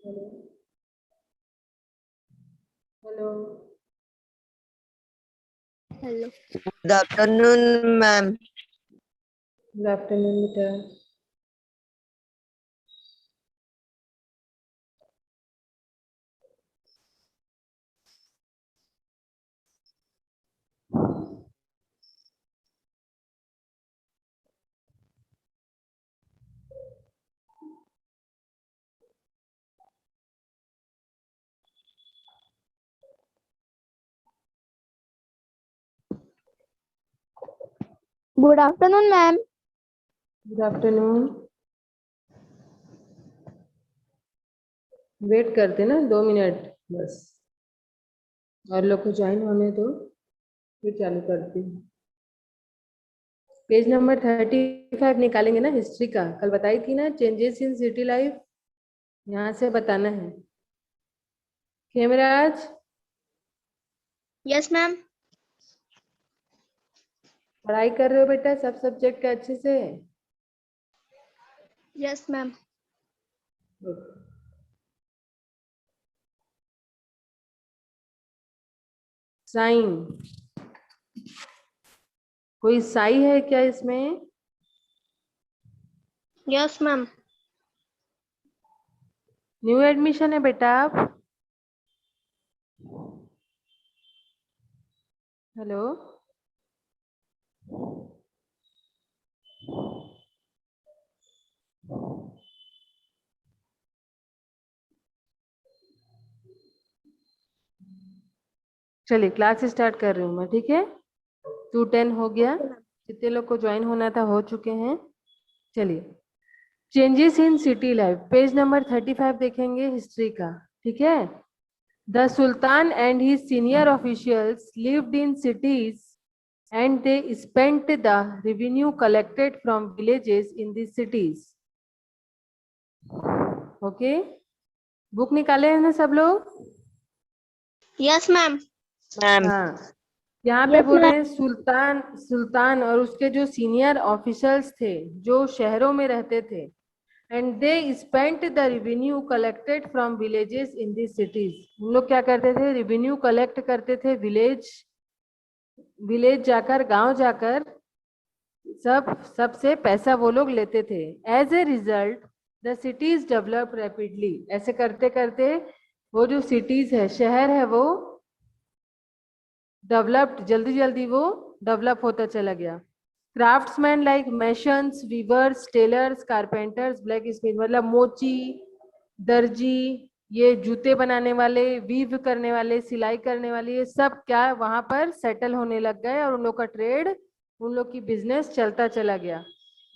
Hello hello hello. Good afternoon ma'am. Good afternoon बेटा। Good afternoon ma'am. Good afternoon. Wait करते ना 2 minute बस, और लोग को ज्वाइन होने दो, फिर चालू करती हूँ। पेज नंबर 35 निकालेंगे ना, हिस्ट्री का। कल बताई थी ना, चेंजेस इन सिटी लाइफ, यहाँ से बताना है। Khemraj, yes ma'am. पढ़ाई कर रहे हो बेटा सब सब्जेक्ट का अच्छे से? Yes ma'am. साइन, कोई साई है क्या इसमें? Yes ma'am. न्यू एडमिशन है बेटा आप? हेलो, चलिए क्लास स्टार्ट कर रही हूँ मैं, ठीक है। 2:10 हो गया, जितने लोग को ज्वाइन होना था हो चुके हैं। चलिए, changes in city life, page number 35 देखेंगे हिस्ट्री का, ठीक है। The sultan and his senior officials lived in cities and they spent the revenue collected from villages in these cities. Okay, book निकाले हैं ना सब लोग? Yes ma'am. मैम हाँ, यहाँ पे यस बोल रहे मैम। हैं सुल्तान सुल्तान और उसके जो सीनियर ऑफिसर्स थे जो शहरों में रहते थे, and they spent the revenue collected from villages in the cities. उन लोग क्या करते थे? रेवेन्यू कलेक्ट करते थे, विलेज विलेज जाकर, गांव जाकर सबसे पैसा वो लोग लेते थे। As a result the cities develop rapidly. ऐसे करते करते वो जो सिटीज है, शहर है, वो डेवलप्ड, जल्दी जल्दी वो डेवलप होता चला गया। Craftsmen like masons, weavers, tailors, carpenters, blacksmith, मतलब मोची, दर्जी, ये जूते बनाने वाले, वीव करने वाले, सिलाई करने वाले, ये सब क्या वहां पर सेटल होने लग गए, और उन लोग का ट्रेड, उन लोग की बिजनेस चलता चला गया।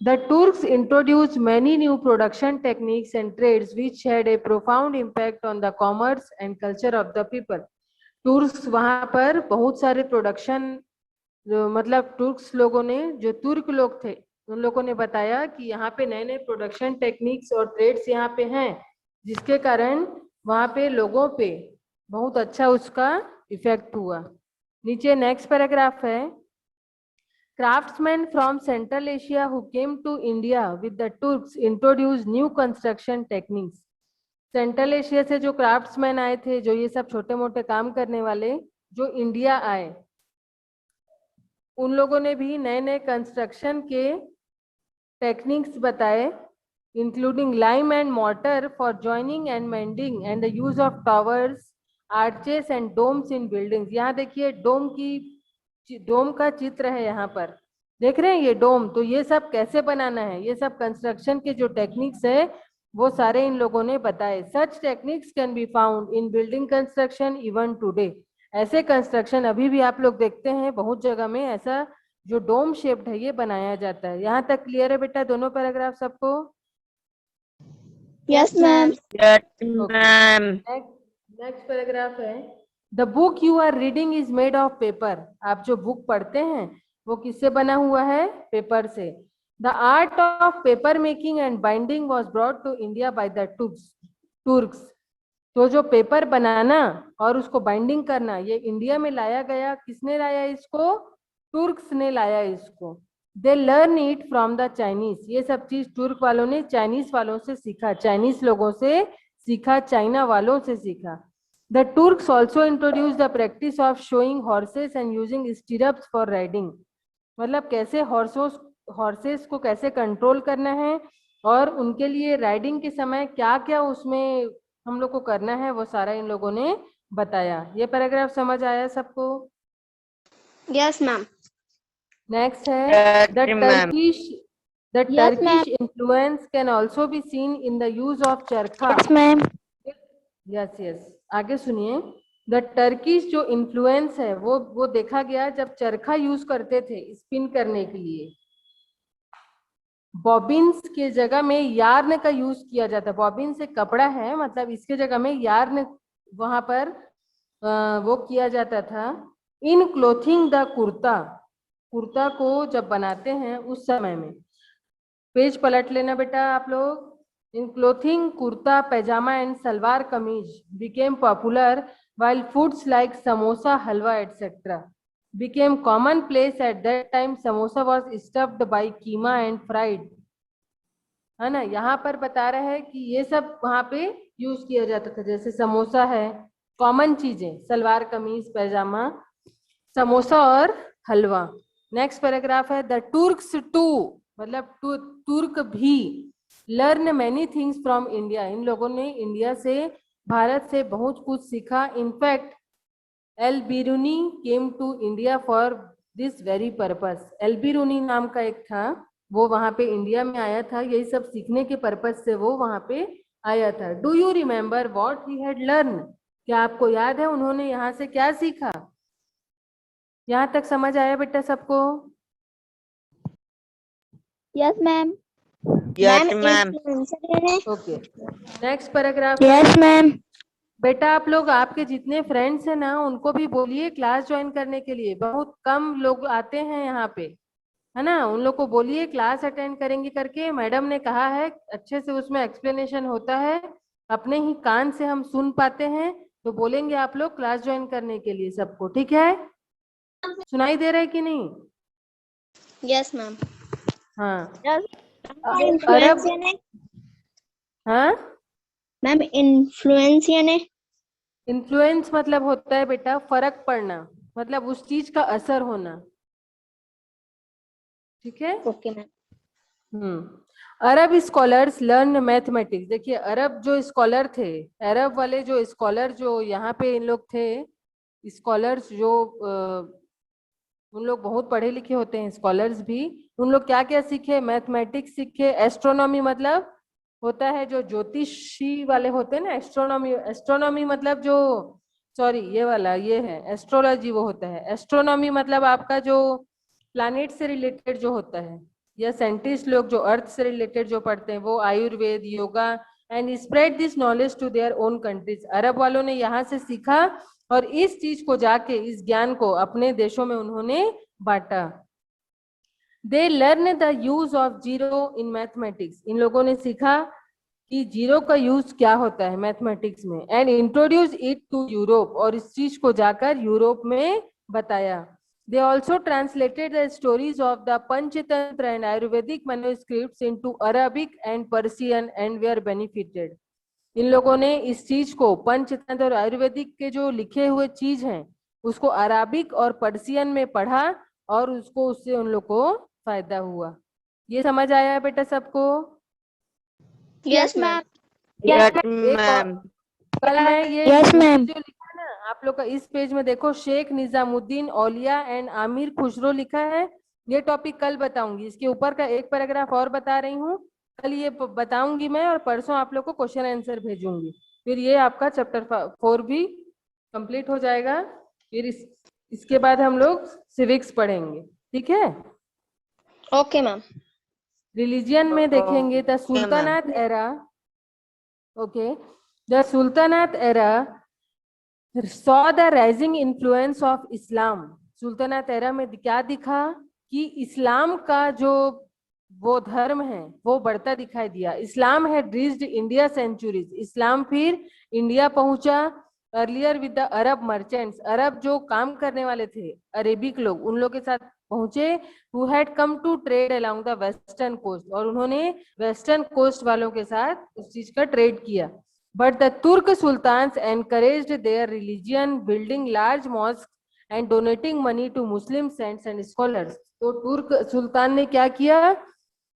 The Turks introduced many new production techniques and trades which had a profound impact on the commerce and culture of the people. टूर्क्स वहां पर बहुत सारे प्रोडक्शन, मतलब टूर्क्स लोगों ने, जो तुर्क लोग थे, उन लोगों ने बताया कि यहाँ पे नए नए प्रोडक्शन टेक्निक्स और ट्रेड्स यहाँ पे हैं, जिसके कारण वहां पे लोगों पे बहुत अच्छा उसका इफेक्ट हुआ। नीचे नेक्स्ट पैराग्राफ है। Craftsmen from Central Asia who came to India with the Turks introduced new construction techniques. Central Asia से जो क्राफ्ट्समैन आए थे, जो ये सब छोटे मोटे काम करने वाले, जो इंडिया आए, उन लोगों ने भी नए नए कंस्ट्रक्शन के टेक्निक्स बताए, including lime and mortar for joining and mending and the use of towers, arches and domes in buildings. यहाँ देखिए डोम का चित्र है, यहाँ पर देख रहे हैं ये डोम। तो ये सब कैसे बनाना है, ये सब कंस्ट्रक्शन के जो टेक्निक्स है, वो सारे इन लोगों ने बताए। Such techniques can be found in building construction even today. ऐसे कंस्ट्रक्शन अभी भी आप लोग देखते हैं बहुत जगह में, ऐसा जो डोम शेप्ड है ये बनाया जाता है। यहाँ तक क्लियर है बेटा, दोनों पैराग्राफ सबको? Yes ma'am. Ma'am. Next paragraph है। The book you are reading is made of paper. आप जो बुक पढ़ते हैं वो किससे बना हुआ है? पेपर से। The art of paper making and binding was brought to India by the Turks. तो जो पेपर बनाना और उसको बाइंडिंग करना, ये इंडिया में लाया गया। किसने लाया इसको? टूर्क्स ने लाया इसको। They learn it from the Chinese. ये सब चीज टुर्क वालों ने चाइनीज वालों से सीखा, चाइनीज लोगों से सीखा, चाइना वालों से सीखा। The Turks also introduce the practice of shoeing horses and using stirrups for riding. मतलब कैसे हॉर्सेस को कैसे कंट्रोल करना है और उनके लिए राइडिंग के समय क्या क्या उसमें हम लोग को करना है, वो सारा इन लोगों ने बताया। ये पैराग्राफ समझ आया सबको? Yes, ma'am. नेक्स्ट है Yes, the ma'am. Yes, ma'am. Turkish influence can also be seen in the use of चरखा। Yes, ma'am. यस यस, आगे सुनिए। द टर्किश जो इन्फ्लुएंस है वो देखा गया जब चरखा यूज करते थे स्पिन करने के लिए। बॉबिन्स के जगह में यार्न का यूज किया जाता। बॉबिन से कपड़ा है, मतलब इसके जगह में यार्न वहां पर वो किया जाता था। इन क्लोथिंग द कुर्ता, कुर्ता को जब बनाते हैं उस समय में। पेज पलट लेना बेटा आप लोग। In clothing kurta pyjama and salwar kameez became popular while foods like samosa, halwa etc. became commonplace at that time. Samosa was stuffed by keema and fried, है ना। यहाँ पर बता रहा है कि ये सब वहाँ पे यूज किया जाता था। जैसे समोसा है, कॉमन चीजें, सलवार कमीज पैजामा, समोसा और हलवा। नेक्स्ट पैराग्राफ है द टुर्क्स टू, मतलब तुर्क भी learn many things from India. इन लोगों ने इंडिया से, भारत से बहुत कुछ सीखा। In fact Al Biruni came to India for this very purpose. Al Biruni नाम का एक था, वो वहां पे इंडिया में आया था, यही सब सीखने के पर्पस से वो वहां पे आया था। Do you remember what he had learn? क्या आपको याद है उन्होंने यहाँ से क्या सीखा? यहाँ तक समझ आया बेटा सबको? Yes, ma'am. Yes, Ma'am, ma'am. influencer है। Okay, next paragraph. Yes, ma'am. बेटा आप लोग, आपके जितने फ्रेंड्स हैं ना, उनको भी बोलिए क्लास ज्वाइन करने के लिए। बहुत कम लोग आते हैं यहाँ पे, है ना। उन लोग को बोलिए क्लास अटेंड करेंगे करके। मैडम ने कहा है अच्छे से उसमें एक्सप्लेनेशन होता है, अपने ही कान से हम सुन पाते हैं। तो बोलेंगे आप लोग क्लास ज्वाइन करने के लिए सबको, ठीक है? सुनाई दे रहा है कि नहीं? Yes, ma'am. हाँ। Yes. अरब, Influence ने। हाँ, Ma'am, influence ने। इन्फ्लुएंस मतलब होता है बेटा फर्क पड़ना, मतलब उस चीज का असर होना, ठीक है? Okay, ma'am. अरब स्कॉलर्स लर्न मैथमेटिक्स। देखिए अरब जो स्कॉलर थे, अरब वाले जो स्कॉलर जो यहाँ पे इन लोग थे, स्कॉलर्स जो उन लोग बहुत पढ़े लिखे होते हैं स्कॉलर्स भी। उन लोग क्या क्या सीखे? मैथमेटिक्स सीखे। एस्ट्रोनॉमी मतलब होता है जो ज्योतिषी वाले होते हैं ना, एस्ट्रोनॉमी। एस्ट्रोनॉमी मतलब जो, सॉरी ये वाला ये है एस्ट्रोलॉजी, वो होता है। एस्ट्रोनॉमी मतलब आपका जो प्लैनेट से रिलेटेड जो होता है, या साइंटिस्ट लोग जो अर्थ से रिलेटेड जो पढ़ते हैं, वो Ayurveda, yoga, and spread this knowledge to their own countries. अरब वालों ने यहाँ से सीखा और इस चीज को जाके, इस ज्ञान को अपने देशों में उन्होंने बांटा। They learn the use of zero in mathematics. इन लोगों ने सीखा कि जीरो का यूज क्या होता है मैथमेटिक्स में, and introduce it to Europe, और इस चीज को जाकर यूरोप में बताया। They also translated the stories of the Panchatantra and Ayurvedic manuscripts into Arabic and Persian and were benefited. इन लोगों ने इस चीज को, पंचतंत्र और आयुर्वेदिक के जो लिखे हुए चीज हैं, उसको अराबिक और पर्सियन में पढ़ा और उसको, उससे उन लोग को फायदा हुआ। ये समझ आया है बेटा सबको? Yes, ma'am. Yes, एक और, ma'am. कल मैं ये Yes, ma'am. जो लिखा ना आप लोग का, इस पेज में देखो, शेख निजामुद्दीन औलिया एंड आमिर खुसरो लिखा है। ये टॉपिक कल बताऊंगी। इसके ऊपर का एक पैराग्राफ और बता रही हूँ, कल ये बताऊंगी मैं, और परसों आप लोग को क्वेश्चन आंसर भेजूंगी। फिर ये आपका चैप्टर 4 भी कंप्लीट हो जाएगा। फिर इसके बाद हम लोग सिविक्स पढ़ेंगे, ठीक है? Okay, ma'am. रिलीजियन में देखेंगे the Okay, sultanate era. Okay, the sultanate era saw the rising influence of Islam. Sultanate era में क्या दिखा कि इस्लाम का जो वो धर्म है वो बढ़ता दिखाई दिया। इस्लाम है रीच्ड इंडिया सेंचुरीज। इस्लाम फिर इंडिया पहुंचा। Earlier with the Arab merchants, अरब जो काम करने वाले थे, अरेबिक लोग, उन लोग के साथ पहुंचे। Who had come to trade along the western coast, और उन्होंने वेस्टर्न कोस्ट वालों के साथ उस चीज का ट्रेड किया। But the Turk sultans encouraged their religion, building large mosques and donating money to Muslim saints and scholars. तो तुर्क सुल्तान ने क्या किया,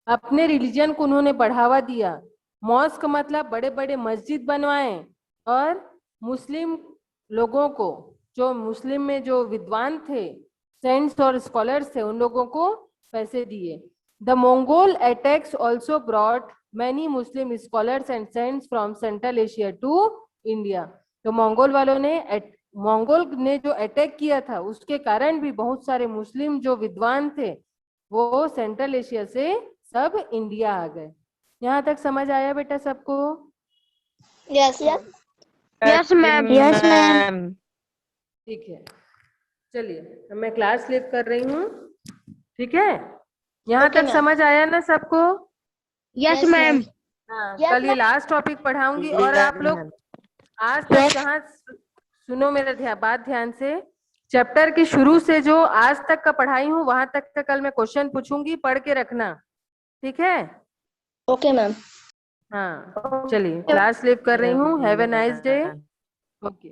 अपने रिलीजन को उन्होंने बढ़ावा दिया, मॉस्क मतलब बड़े बड़े मस्जिद बनवाए और मुस्लिम लोगों को, जो मुस्लिम में जो विद्वान थे, सेंट्स और स्कॉलर्स थे, उन लोगों को पैसे दिए. The Mongol attacks also brought many Muslim scholars and saints from Central Asia to India. तो मंगोल ने जो अटैक किया था उसके कारण भी बहुत सारे मुस्लिम जो विद्वान थे वो सेंट्रल एशिया से सब इंडिया आ गए. यहाँ तक समझ आया बेटा सबको? Yes. Yes, ma'am. Yes, ma'am. ठीक है, चलिए अब मैं क्लास लीव कर रही हूँ. ठीक है, यहाँ Okay, तक ma'am. समझ आया ना सबको? Yes, ma'am. हाँ, Yes, कल ये लास्ट टॉपिक पढ़ाऊंगी और आप लोग आज तक जहाँ सुनो मेरा बात ध्यान से, चैप्टर के शुरू से जो आज तक का पढ़ाई हूँ वहां तक का कल मैं क्वेश्चन पूछूंगी, पढ़ के रखना. ठीक है? Okay, ma'am. हाँ, चलिए क्लास लीव कर रही हूँ. Have a nice day. Okay.